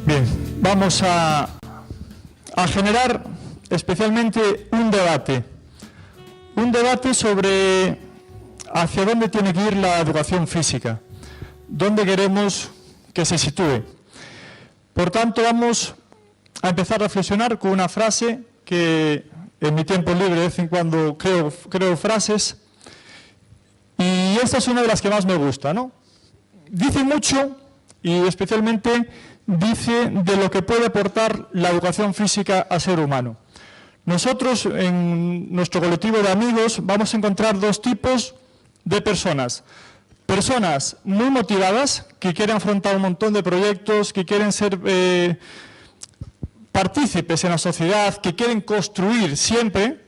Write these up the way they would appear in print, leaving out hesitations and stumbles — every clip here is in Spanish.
Bien, vamos a generar especialmente un debate sobre hacia dónde tiene que ir la educación física, dónde queremos que se sitúe. Por tanto, vamos a empezar a reflexionar con una frase que en mi tiempo libre de vez en cuando creo frases, y esta es una de las que más me gusta, ¿no? Dice mucho y especialmente dice de lo que puede aportar la educación física al ser humano. Nosotros, en nuestro colectivo de amigos, vamos a encontrar dos tipos de personas. Personas muy motivadas, que quieren afrontar un montón de proyectos, que quieren ser partícipes en la sociedad, que quieren construir siempre,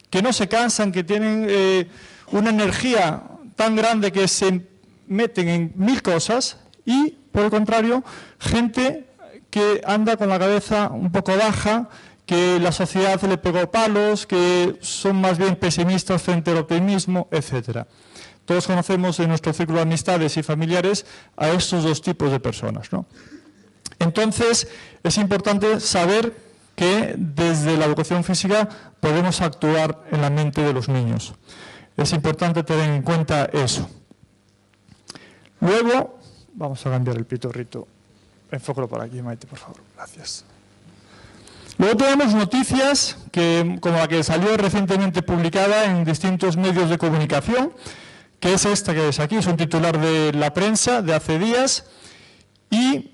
que no se cansan, que tienen una energía tan grande que se meten en mil cosas, y, por el contrario, gente que anda con la cabeza un poco baja, que la sociedad le pegó palos, que son más bien pesimistas frente al optimismo, etc. Todos conocemos en nuestro círculo de amistades y familiares a estos dos tipos de personas, ¿no? Entonces, es importante saber que desde la educación física podemos actuar en la mente de los niños. Es importante tener en cuenta eso. Luego, vamos a cambiar el pitorrito. Enfócalo por aquí, Maite, por favor. Gracias. Luego tenemos noticias como la que salió recientemente publicada en distintos medios de comunicación, que es esta que es aquí, es un titular de La Prensa de hace días, y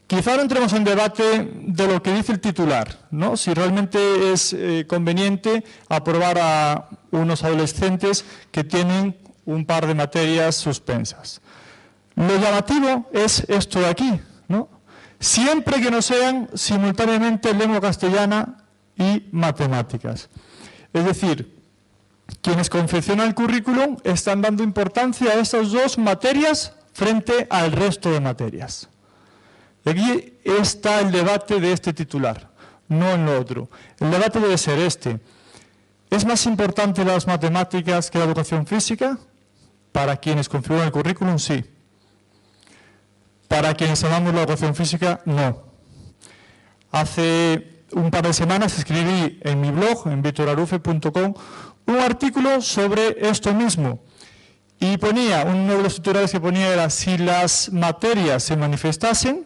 quizá no entremos en debate de lo que dice el titular, ¿no? Si realmente es conveniente aprobar a unos adolescentes que tienen un par de materias suspensas. Lo llamativo es esto de aquí, ¿no? Siempre que no sean simultáneamente lengua castellana y matemáticas. Es decir, quienes confeccionan el currículum están dando importancia a estas dos materias frente al resto de materias. Y aquí está el debate de este titular, no en lo otro. El debate debe ser este. ¿Es más importante las matemáticas que la educación física? Para quienes configuran el currículum, sí. Para quienes amamos la educación física, no. Hace un par de semanas escribí en mi blog, en victorarufe.com, un artículo sobre esto mismo. Y ponía, uno de los titulares que ponía era: si las materias se manifestasen,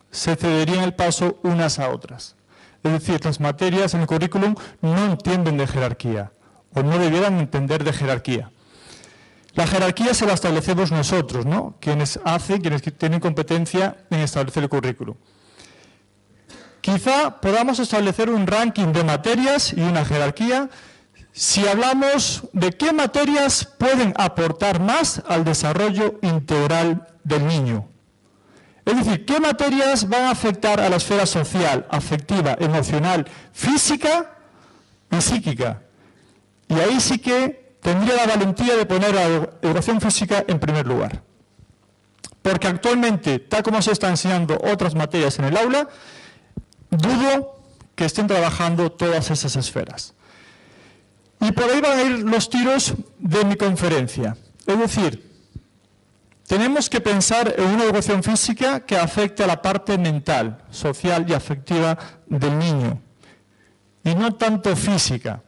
se cederían el paso unas a otras. Es decir, las materias en el currículum no entienden de jerarquía, o no debieran entender de jerarquía. La jerarquía se la establecemos nosotros, ¿no? Quienes tienen competencia en establecer el currículum. Quizá podamos establecer un ranking de materias y una jerarquía si hablamos de qué materias pueden aportar más al desarrollo integral del niño. Es decir, qué materias van a afectar a la esfera social, afectiva, emocional, física y psíquica. Y ahí sí que tendría la valentía de poner a la educación física en primer lugar. Porque actualmente, tal como se están enseñando otras materias en el aula, dudo que estén trabajando todas esas esferas. Y por ahí van a ir los tiros de mi conferencia. Es decir, tenemos que pensar en una educación física que afecte a la parte mental, social y afectiva del niño, y no tanto física.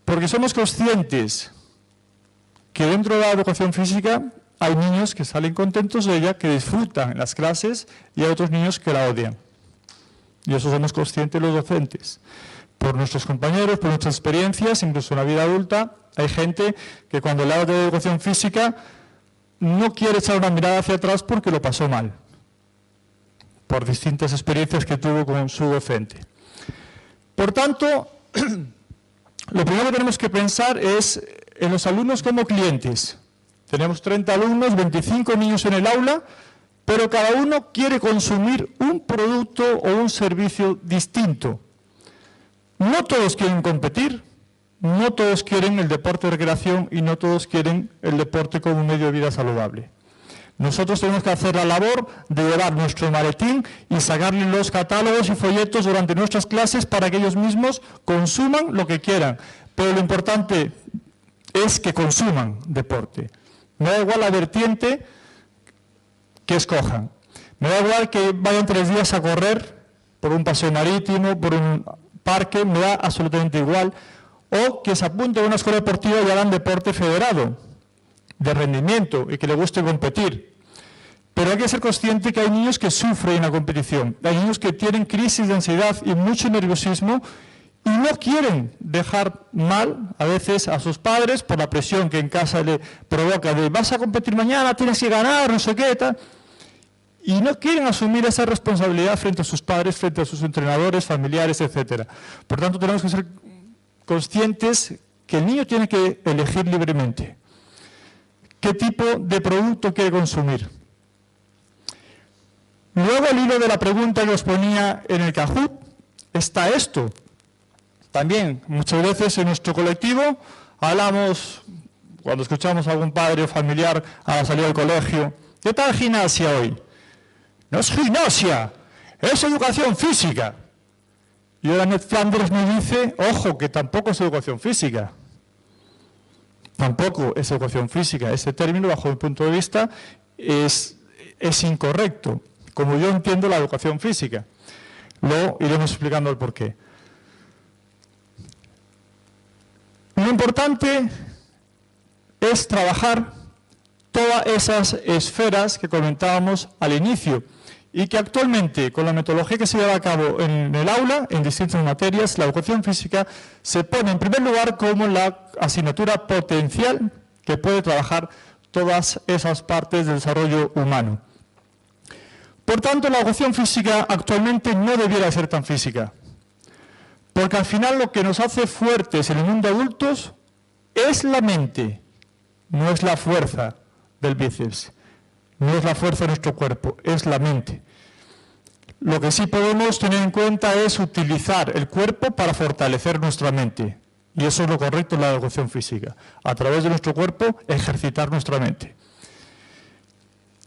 Porque somos conscientes que dentro de la educación física hay niños que salen contentos de ella, que disfrutan en las clases, y hay otros niños que la odian. Y eso somos conscientes los docentes. Por nuestros compañeros, por nuestras experiencias, incluso en la vida adulta, hay gente que cuando le habla de educación física no quiere echar una mirada hacia atrás porque lo pasó mal, por distintas experiencias que tuvo con su docente. Por tanto, lo primero que tenemos que pensar es en los alumnos como clientes. Tenemos 30 alumnos, 25 niños en el aula, pero cada uno quiere consumir un producto o un servicio distinto. No todos quieren competir, no todos quieren el deporte de recreación y no todos quieren el deporte como un medio de vida saludable. Nosotros tenemos que hacer la labor de llevar nuestro maletín y sacarle los catálogos y folletos durante nuestras clases para que ellos mismos consuman lo que quieran. Pero lo importante es que consuman deporte. Me da igual la vertiente que escojan. Me da igual que vayan 3 días a correr por un paseo marítimo, por un parque, me da absolutamente igual. O que se apunte a una escuela deportiva y hagan deporte federado, de rendimiento, y que le guste competir. Pero hay que ser consciente que hay niños que sufren en la competición. Hay niños que tienen crisis de ansiedad y mucho nerviosismo y no quieren dejar mal a veces a sus padres por la presión que en casa le provoca de vas a competir mañana, tienes que ganar, no sé qué, tal. Y no quieren asumir esa responsabilidad frente a sus padres, frente a sus entrenadores, familiares, etc. Por tanto, tenemos que ser conscientes que el niño tiene que elegir libremente qué tipo de producto quiere consumir. Luego, al hilo de la pregunta que os ponía en el Kahoot, está esto. También, muchas veces en nuestro colectivo, hablamos, cuando escuchamos a algún padre o familiar a la salida del colegio, ¿qué tal gimnasia hoy? No es gimnasia, es educación física. Y ahora Ned Flanders me dice, ojo, que tampoco es educación física. Tampoco es educación física. Ese término, bajo mi punto de vista, es incorrecto, como yo entiendo la educación física. Luego iremos explicando el porqué. Lo importante es trabajar todas esas esferas que comentábamos al inicio y que actualmente, con la metodología que se lleva a cabo en el aula, en distintas materias, la educación física se pone en primer lugar como la asignatura potencial que puede trabajar todas esas partes del desarrollo humano. Por tanto, la educación física actualmente no debiera ser tan física, porque al final lo que nos hace fuertes en el mundo adultos es la mente, no es la fuerza del bíceps. No es la fuerza de nuestro cuerpo, es la mente. Lo que sí podemos tener en cuenta es utilizar el cuerpo para fortalecer nuestra mente. Y eso es lo correcto en la educación física. A través de nuestro cuerpo, ejercitar nuestra mente.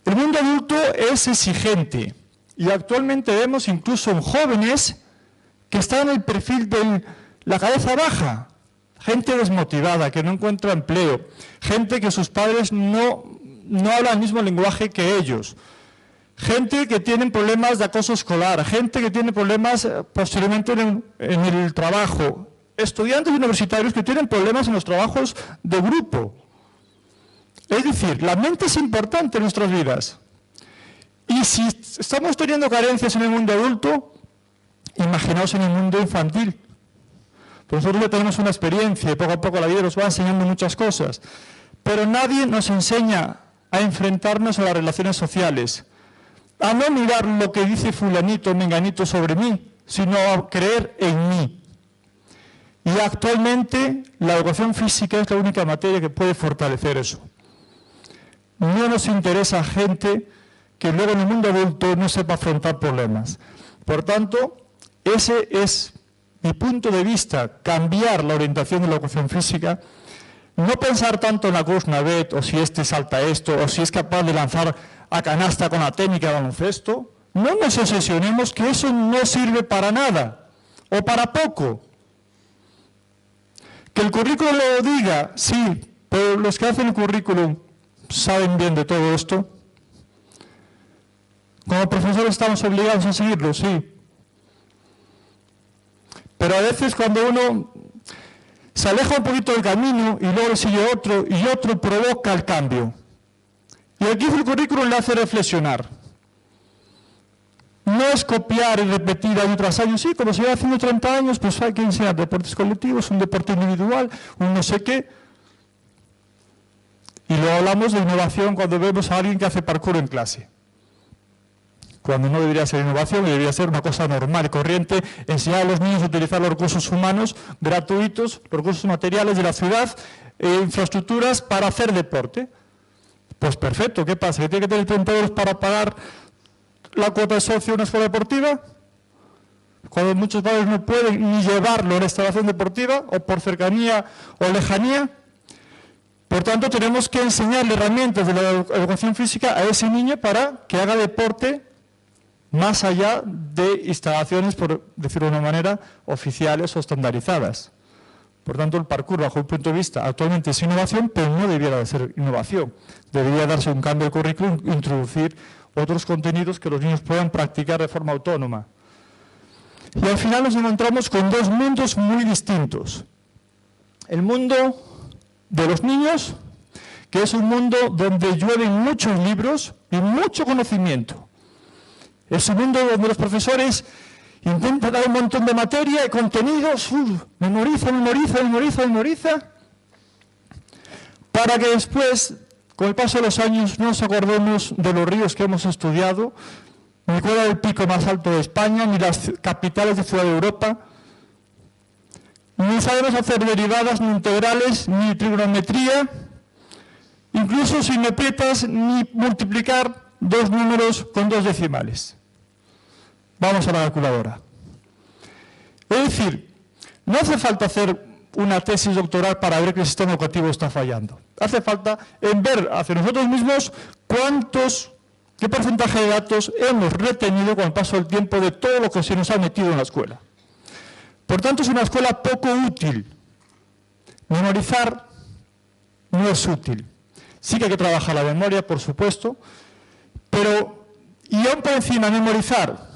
El mundo adulto es exigente. Y actualmente vemos incluso en jóvenes que están en el perfil de la cabeza baja. Gente desmotivada, que no encuentra empleo. Gente que sus padres no habla el mismo lenguaje que ellos. Gente que tiene problemas de acoso escolar, gente que tiene problemas posteriormente en el trabajo, estudiantes universitarios que tienen problemas en los trabajos de grupo. Es decir, la mente es importante en nuestras vidas. Y si estamos teniendo carencias en el mundo adulto, imaginaos en el mundo infantil. Pues nosotros ya tenemos una experiencia y poco a poco la vida nos va enseñando muchas cosas. Pero nadie nos enseña a enfrentarnos a las relaciones sociales, a no mirar lo que dice fulanito o menganito sobre mí, sino a creer en mí. Y actualmente la educación física es la única materia que puede fortalecer eso. No nos interesa gente que luego en el mundo adulto no sepa afrontar problemas. Por tanto, ese es mi punto de vista, cambiar la orientación de la educación física. No pensar tanto en la Kurzarbeit, o si este salta esto, o si es capaz de lanzar a canasta con la técnica de baloncesto. No nos obsesionemos que eso no sirve para nada, o para poco. Que el currículum lo diga, sí, pero los que hacen el currículum saben bien de todo esto. Como profesores estamos obligados a seguirlo, sí. Pero a veces cuando uno se aleja un poquito del camino y luego le sigue otro y otro, provoca el cambio. Y aquí el currículum le hace reflexionar. No es copiar y repetir año tras año. Sí, como se lleva haciendo 30 años, pues hay que enseñar deportes colectivos, un deporte individual, un no sé qué. Y luego hablamos de innovación cuando vemos a alguien que hace parkour en clase. Cuando no debería ser innovación, debería ser una cosa normal y corriente, enseñar a los niños a utilizar los recursos humanos gratuitos, los recursos materiales de la ciudad, infraestructuras para hacer deporte. Pues perfecto, ¿qué pasa? ¿Que tiene que tener 30 euros para pagar la cuota de socio en una escuela deportiva? Cuando muchos padres no pueden ni llevarlo a la instalación deportiva, o por cercanía o lejanía. Por tanto, tenemos que enseñarle herramientas de la educación física a ese niño para que haga deporte más allá de instalaciones, por decirlo de una manera, oficiales o estandarizadas. Por tanto, el parkour, bajo el punto de vista, actualmente es innovación, pero no debiera de ser innovación. Debería darse un cambio de currículum, introducir otros contenidos que los niños puedan practicar de forma autónoma. Y al final nos encontramos con dos mundos muy distintos. El mundo de los niños, que es un mundo donde llueven muchos libros y mucho conocimiento. Es un mundo donde los profesores intentan dar un montón de materia y contenidos, memoriza, para que después, con el paso de los años, no nos acordemos de los ríos que hemos estudiado, ni cuál era el pico más alto de España, ni las capitales de ciudad de Europa, ni sabemos hacer derivadas, ni integrales, ni trigonometría, incluso sin mepetas, ni multiplicar dos números con dos decimales. Vamos a la calculadora. Es decir, no hace falta hacer una tesis doctoral para ver que el sistema educativo está fallando. Hace falta en ver hacia nosotros mismos qué porcentaje de datos hemos retenido con el paso del tiempo de todo lo que se nos ha metido en la escuela. Por tanto, es una escuela poco útil. Memorizar no es útil. Sí que hay que trabajar la memoria, por supuesto, pero, y aún por encima, memorizar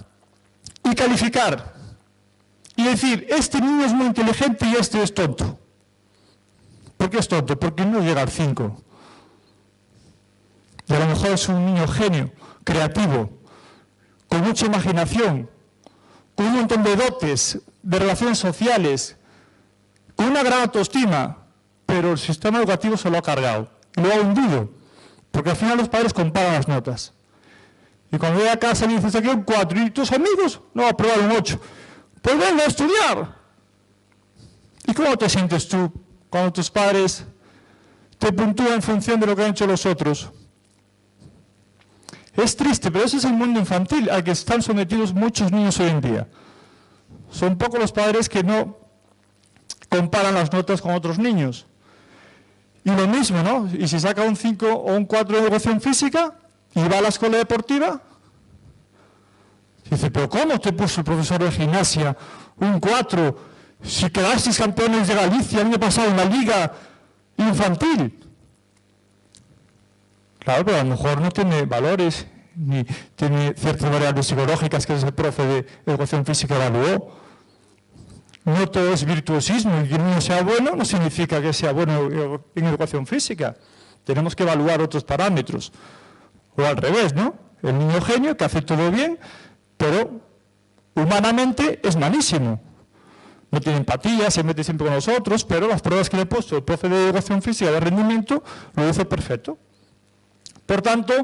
y calificar y decir, este niño es muy inteligente y este es tonto. ¿Por qué es tonto? Porque no llega al 5. Y a lo mejor es un niño genio, creativo, con mucha imaginación, con un montón de dotes, de relaciones sociales, con una gran autoestima, pero el sistema educativo se lo ha cargado, lo ha hundido, porque al final los padres comparan las notas. Y cuando llega a casa y dices aquí un 4 y tus amigos no va a probar un 8, pues venga a estudiar. ¿Y cómo te sientes tú cuando tus padres te puntúan en función de lo que han hecho los otros? Es triste, pero ese es el mundo infantil al que están sometidos muchos niños hoy en día. Son pocos los padres que no comparan las notas con otros niños. Y lo mismo, ¿no? Y si saca un 5 o un 4 de educación física y va a la escuela deportiva, dice, pero ¿cómo te puso el profesor de gimnasia un 4 si quedasteis campeones de Galicia el año pasado en la liga infantil? Claro, pero a lo mejor no tiene valores, ni tiene ciertas variables psicológicas que ese profe de educación física evaluó. No todo es virtuosismo, y que el niño sea bueno no significa que sea bueno en educación física. Tenemos que evaluar otros parámetros. O al revés, ¿no? El niño genio que hace todo bien, pero humanamente es malísimo. No tiene empatía, se mete siempre con los otros, pero las pruebas que le he puesto el profe de educación física de rendimiento lo hizo perfecto. Por tanto,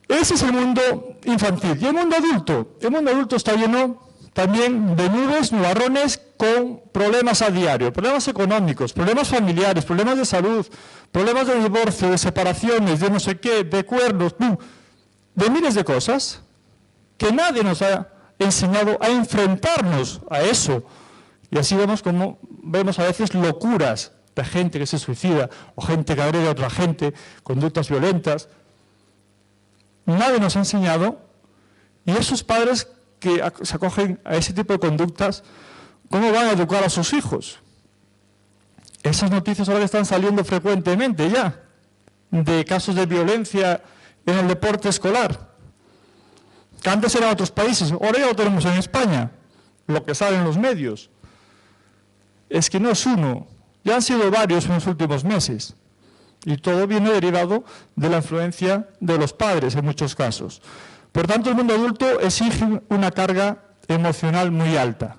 ese es el mundo infantil. Y el mundo adulto está lleno también de nubes, nubarrones con problemas a diario, problemas económicos, problemas familiares, problemas de salud, problemas de divorcio, de separaciones, de no sé qué, de cuernos, de miles de cosas que nadie nos ha enseñado a enfrentarnos a eso. Y así vemos a veces locuras de gente que se suicida o gente que agrede a otra gente, conductas violentas. Nadie nos ha enseñado, y esos padres que se acogen a ese tipo de conductas, ¿cómo van a educar a sus hijos? Esas noticias ahora están saliendo frecuentemente ya, de casos de violencia en el deporte escolar, que antes eran otros países, ahora ya lo tenemos en España, lo que sale en los medios. Es que no es uno, ya han sido varios en los últimos meses, y todo viene derivado de la influencia de los padres en muchos casos. Por tanto, el mundo adulto exige una carga emocional muy alta.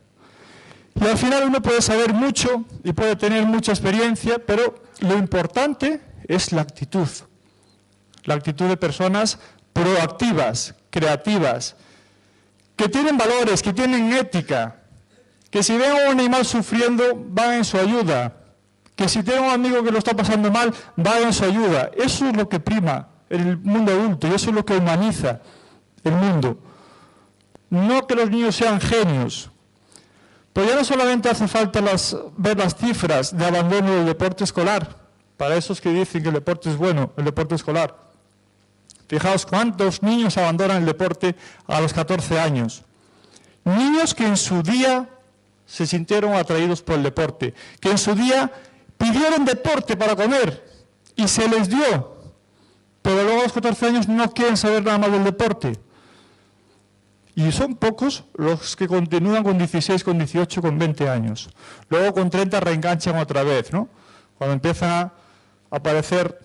Y al final uno puede saber mucho y puede tener mucha experiencia, pero lo importante es la actitud de personas proactivas, creativas, que tienen valores, que tienen ética, que si ven a un animal sufriendo, van en su ayuda, que si tienen un amigo que lo está pasando mal, van en su ayuda. Eso es lo que prima en el mundo adulto y eso es lo que humaniza el mundo. No que los niños sean genios. Pero ya no solamente hace falta ver las cifras de abandono del deporte escolar, para esos que dicen que el deporte es bueno, el deporte escolar. Fijaos cuántos niños abandonan el deporte a los 14 años. Niños que en su día se sintieron atraídos por el deporte, que en su día pidieron deporte para comer y se les dio. pero luego a los 14 años no quieren saber nada más del deporte. Y son pocos los que continúan con 16, con 18, con 20 años. Luego con 30 reenganchan otra vez, ¿no? Cuando empiezan a aparecer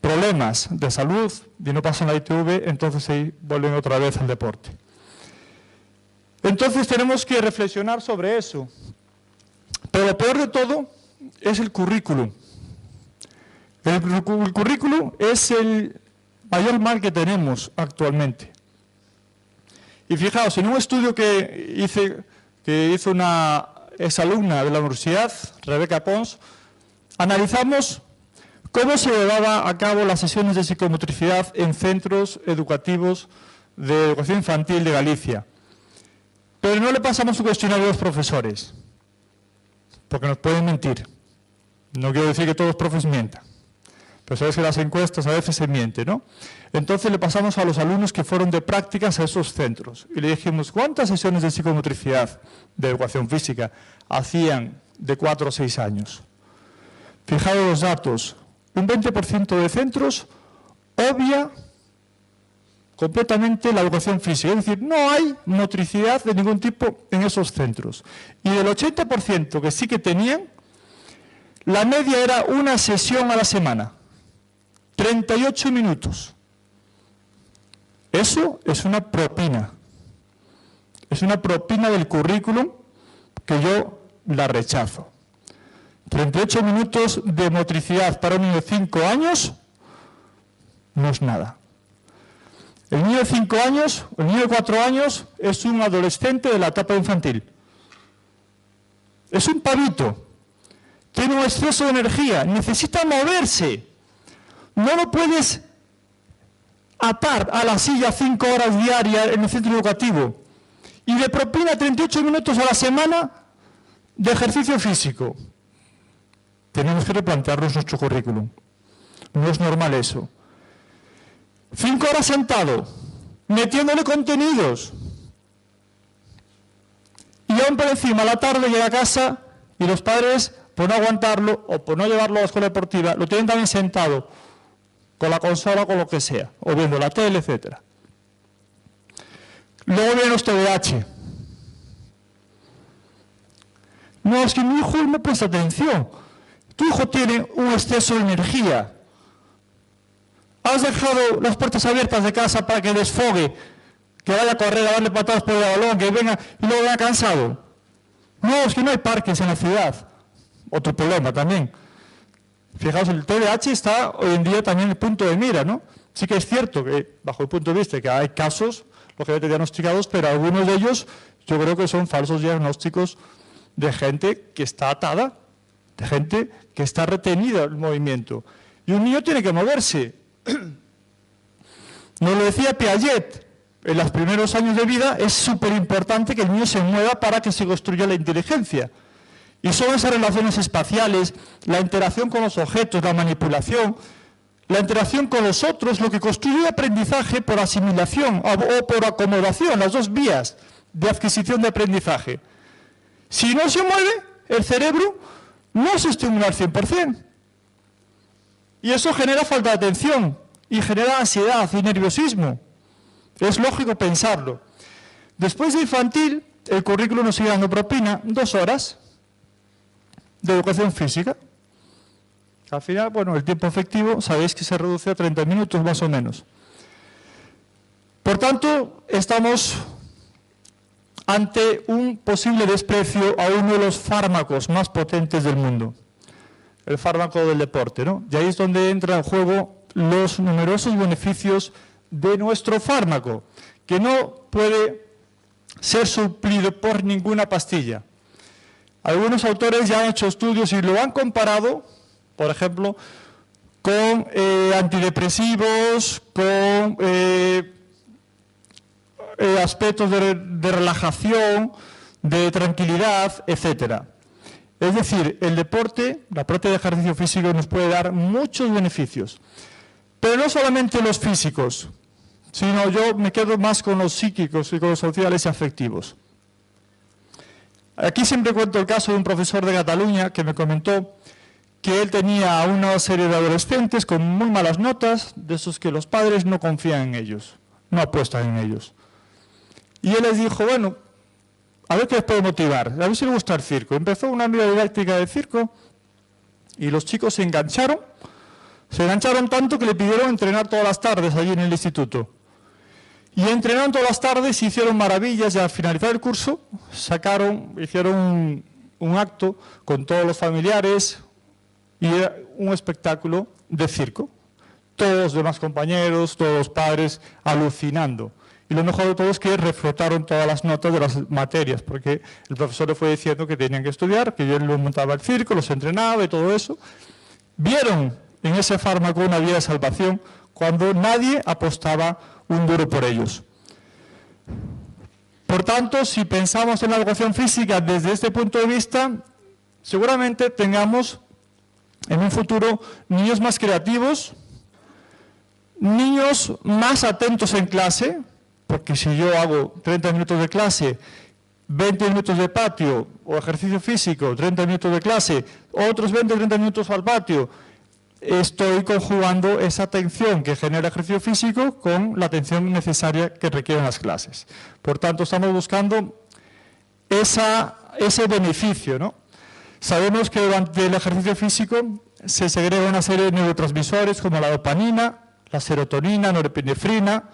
problemas de salud y no pasan la ITV, entonces ahí vuelven otra vez al deporte. Entonces tenemos que reflexionar sobre eso. Pero lo peor de todo es el currículum. El currículum es el mayor mal que tenemos actualmente. Y fijaos, en un estudio que hizo una exalumna de la universidad, Rebeca Pons, analizamos cómo se llevaba a cabo las sesiones de psicomotricidad en centros educativos de educación infantil de Galicia. Pero no le pasamos un cuestionario a los profesores, porque nos pueden mentir. No quiero decir que todos los profes mientan, pero sabes que las encuestas a veces se mienten, ¿no? Entonces le pasamos a los alumnos que fueron de prácticas a esos centros y le dijimos, ¿cuántas sesiones de psicomotricidad de educación física hacían de 4 o 6 años? Fijaos los datos, un 20% de centros obvia completamente la educación física, es decir, no hay motricidad de ningún tipo en esos centros. Y del 80% que sí que tenían, la media era una sesión a la semana, 38 minutos. Eso es una propina. Es una propina del currículum que yo la rechazo. 38 minutos de motricidad para un niño de 5 años no es nada. El niño de 5 años, el niño de 4 años es un adolescente de la etapa infantil. Es un pavito. Tiene un exceso de energía, necesita moverse. No lo puedes atar a la silla 5 horas diarias en el centro educativo y le propina 38 minutos a la semana de ejercicio físico. Tenemos que replantearnos nuestro currículum. No es normal eso. 5 horas sentado, metiéndole contenidos. Y aún por encima, a la tarde llega a casa y los padres, por no aguantarlo o por no llevarlo a la escuela deportiva, lo tienen también sentado con la consola, con lo que sea, o viendo la tele, etc. Luego vienen los TDAH. No, es que mi hijo no presta atención. Tu hijo tiene un exceso de energía. Has dejado las puertas abiertas de casa para que desfogue, que vaya a correr, a darle patadas por el balón, que venga y luego venga cansado. No, es que no hay parques en la ciudad. Otro problema también. Fijaos, el TDAH está hoy en día también en el punto de mira, ¿no? Sí que es cierto que, bajo el punto de vista, que hay casos, lógicamente diagnosticados, pero algunos de ellos yo creo que son falsos diagnósticos de gente que está atada, de gente que está retenida en el movimiento. Y un niño tiene que moverse. Nos lo decía Piaget, en los primeros años de vida es súper importante que el niño se mueva para que se construya la inteligencia. Y son esas relaciones espaciales, la interacción con los objetos, la manipulación, la interacción con los otros, lo que construye aprendizaje por asimilación o por acomodación, las dos vías de adquisición de aprendizaje. Si no se mueve, el cerebro no se estimula al 100%. Y eso genera falta de atención y genera ansiedad y nerviosismo. Es lógico pensarlo. Después de infantil, el currículo nos sigue dando propina 2 horas de educación física. Al final, bueno, el tiempo efectivo, sabéis que se reduce a 30 minutos más o menos. Por tanto, estamos ante un posible desprecio a uno de los fármacos más potentes del mundo, el fármaco del deporte, ¿no? Y ahí es donde entra en juego los numerosos beneficios de nuestro fármaco, que no puede ser suplido por ninguna pastilla. Algunos autores ya han hecho estudios y lo han comparado, por ejemplo, con antidepresivos, con aspectos de relajación, de tranquilidad, etc. Es decir, el deporte, la práctica de ejercicio físico nos puede dar muchos beneficios. Pero no solamente los físicos, sino yo me quedo más con los psíquicos y con los sociales y afectivos. Aquí siempre cuento el caso de un profesor de Cataluña que me comentó que él tenía a una serie de adolescentes con muy malas notas, de esos que los padres no confían en ellos, no apuestan en ellos. Y él les dijo, bueno, a ver qué les puede motivar, a ver si les gusta el circo. Empezó una nueva didáctica de circo y los chicos se engancharon tanto que le pidieron entrenar todas las tardes allí en el instituto. Y entrenaron todas las tardes y hicieron maravillas, y al finalizar el curso hicieron un acto con todos los familiares y era un espectáculo de circo. Todos los demás compañeros, todos los padres alucinando. Y lo mejor de todo es que reflotaron todas las notas de las materias, porque el profesor le fue diciendo que tenían que estudiar, que yo les montaba el circo, los entrenaba y todo eso. Vieron en ese fármaco una vía de salvación cuando nadie apostaba un duro por ellos. Por tanto, si pensamos en la educación física desde este punto de vista, seguramente tengamos en un futuro niños más creativos, niños más atentos en clase, porque si yo hago 30 minutos de clase, 20 minutos de patio o ejercicio físico, 30 minutos de clase, otros 20 o 30 minutos al patio, estoy conjugando esa atención que genera el ejercicio físico con la atención necesaria que requieren las clases. Por tanto, estamos buscando ese beneficio, ¿no? Sabemos que durante el ejercicio físico se segrega una serie de neurotransmisores como la dopamina, la serotonina, norepinefrina,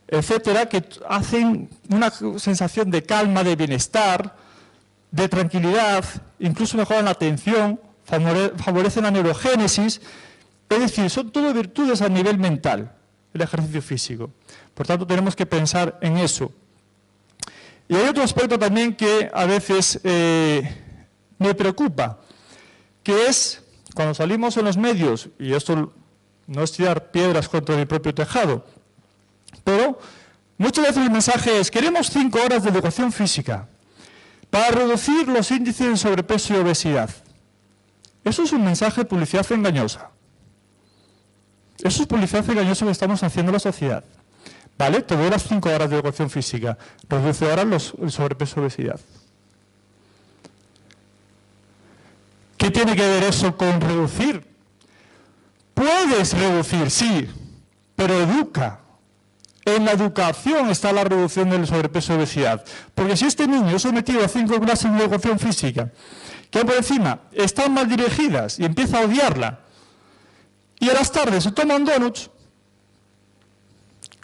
etcétera, que hacen una sensación de calma, de bienestar, de tranquilidad, incluso mejoran la atención, favorecen la neurogénesis, es decir, son todo virtudes a nivel mental, el ejercicio físico. Por tanto, tenemos que pensar en eso. Y hay otro aspecto también que a veces me preocupa, que es cuando salimos en los medios, y esto no es tirar piedras contra mi propio tejado, pero muchas veces el mensaje es: queremos 5 horas de educación física para reducir los índices de sobrepeso y obesidad. Eso es un mensaje de publicidad engañosa. Eso es publicidad engañosa que estamos haciendo en la sociedad. ¿Vale? Te doy las 5 horas de educación física, reduce ahora el sobrepeso y obesidad. ¿Qué tiene que ver eso con reducir? Puedes reducir, sí, pero educa. En la educación está la reducción del sobrepeso y obesidad. Porque si este niño es sometido a 5 clases de educación física, que por encima están mal dirigidas y empieza a odiarla, y a las tardes se toman donuts,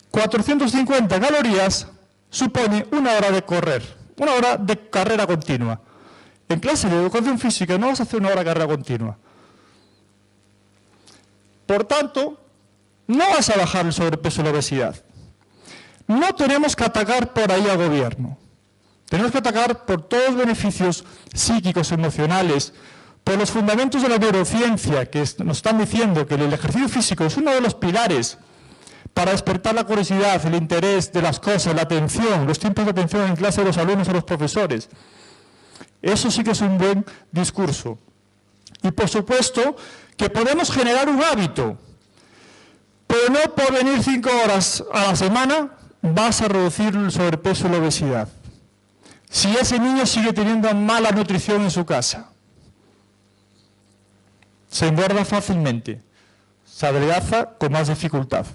450 calorías supone 1 hora de correr, 1 hora de carrera continua. En clase de educación física no vas a hacer 1 hora de carrera continua. Por tanto, no vas a bajar el sobrepeso y la obesidad. No tenemos que atacar por ahí al gobierno. Tenemos que atacar por todos los beneficios psíquicos, emocionales, por los fundamentos de la neurociencia que nos están diciendo que el ejercicio físico es uno de los pilares para despertar la curiosidad, el interés de las cosas, la atención, los tiempos de atención en clase de los alumnos o los profesores. Eso sí que es un buen discurso. Y por supuesto que podemos generar un hábito, pero no por venir 5 horas a la semana vas a reducir el sobrepeso y la obesidad. Si ese niño sigue teniendo mala nutrición en su casa, se engorda fácilmente, se adelgaza con más dificultad.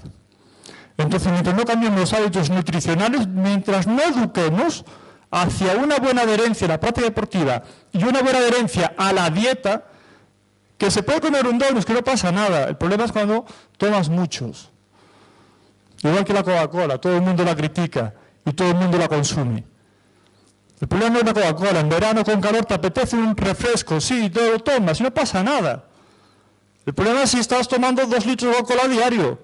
Entonces, mientras no cambiemos los hábitos nutricionales, mientras no eduquemos hacia una buena adherencia a la práctica deportiva y una buena adherencia a la dieta, que se puede comer un donut, que no pasa nada. El problema es cuando tomas muchos. Igual que la Coca-Cola, todo el mundo la critica y todo el mundo la consume. El problema no es la Coca-Cola. En verano con calor te apetece un refresco, sí, todo lo tomas y no pasa nada. El problema es si estás tomando 2 litros de Coca-Cola a diario,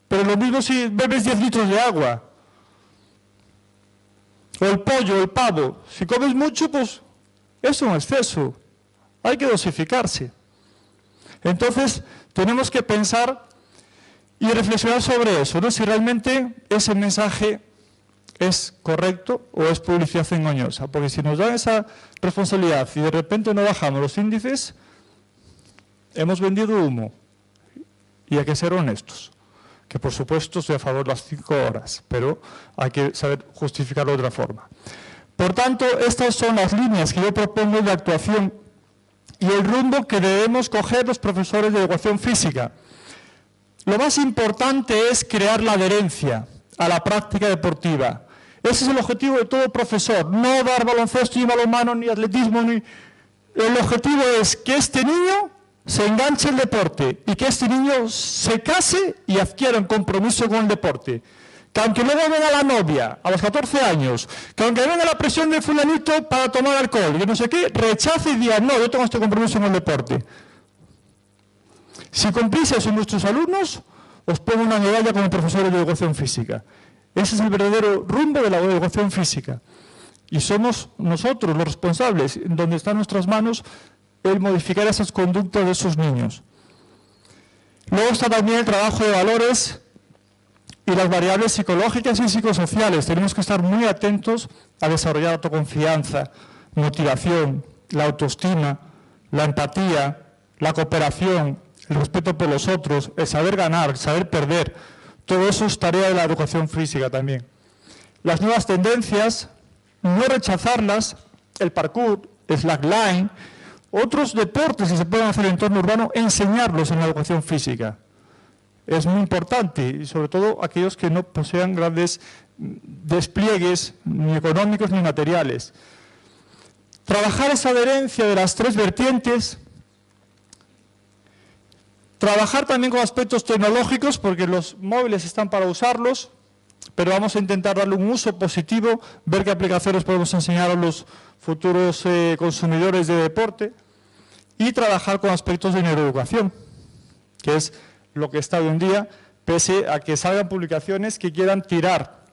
pero lo mismo si bebes 10 litros de agua. O el pollo, el pavo. Si comes mucho, pues es un exceso. Hay que dosificarse. Entonces, tenemos que pensar y reflexionar sobre eso, ¿no? Si realmente ese mensaje es correcto o es publicidad engañosa. Porque si nos dan esa responsabilidad y de repente no bajamos los índices, hemos vendido humo. Y hay que ser honestos. Que por supuesto estoy a favor de las 5 horas, pero hay que saber justificarlo de otra forma. Por tanto, estas son las líneas que yo propongo de actuación y el rumbo que debemos coger los profesores de educación física. Lo más importante es crear la adherencia a la práctica deportiva. Ese es el objetivo de todo profesor, no dar baloncesto, ni balonmano, ni atletismo. El objetivo es que este niño se enganche al deporte y que este niño se case y adquiera un compromiso con el deporte. Que aunque luego venga la novia a los 14 años, que aunque venga la presión de fulanito para tomar alcohol, que no sé qué, rechace y diga, no, yo tengo este compromiso con el deporte. Si cumplís eso en nuestros alumnos, os pongo una medalla como profesores de educación física. Ese es el verdadero rumbo de la educación física. Y somos nosotros los responsables, donde está en nuestras manos, el modificar esas conductas de esos niños. Luego está también el trabajo de valores y las variables psicológicas y psicosociales. Tenemos que estar muy atentos a desarrollar autoconfianza, motivación, la autoestima, la empatía, la cooperación, el respeto por los otros, el saber ganar, el saber perder. Todo eso es tarea de la educación física también. Las nuevas tendencias, no rechazarlas, el parkour, el slackline, otros deportes que se pueden hacer en el entorno urbano, enseñarlos en la educación física. Es muy importante, y sobre todo aquellos que no posean grandes despliegues, ni económicos ni materiales. Trabajar esa adherencia de las tres vertientes. Trabajar también con aspectos tecnológicos, porque los móviles están para usarlos, pero vamos a intentar darle un uso positivo, ver qué aplicaciones podemos enseñar a los futuros consumidores de deporte, y trabajar con aspectos de neuroeducación, que es lo que está hoy en día, pese a que salgan publicaciones que quieran tirar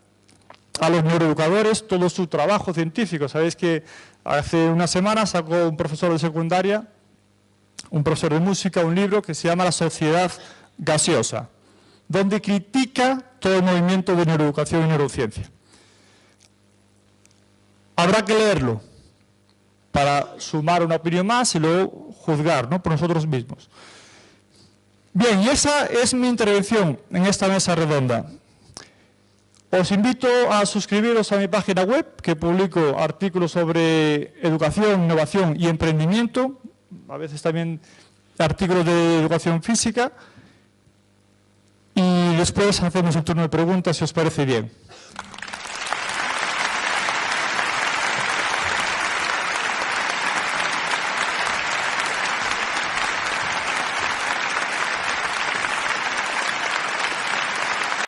a los neuroeducadores todo su trabajo científico. Sabéis que hace una semana sacó un profesor de secundaria, un profesor de música, un libro que se llama La sociedad gaseosa, donde critica todo el movimiento de neuroeducación y neurociencia. Habrá que leerlo para sumar una opinión más y luego juzgar, ¿no?, por nosotros mismos. Bien, y esa es mi intervención en esta mesa redonda. Os invito a suscribiros a mi página web, que publico artículos sobre educación, innovación y emprendimiento, a veces también artículos de educación física, y después hacemos el turno de preguntas si os parece bien.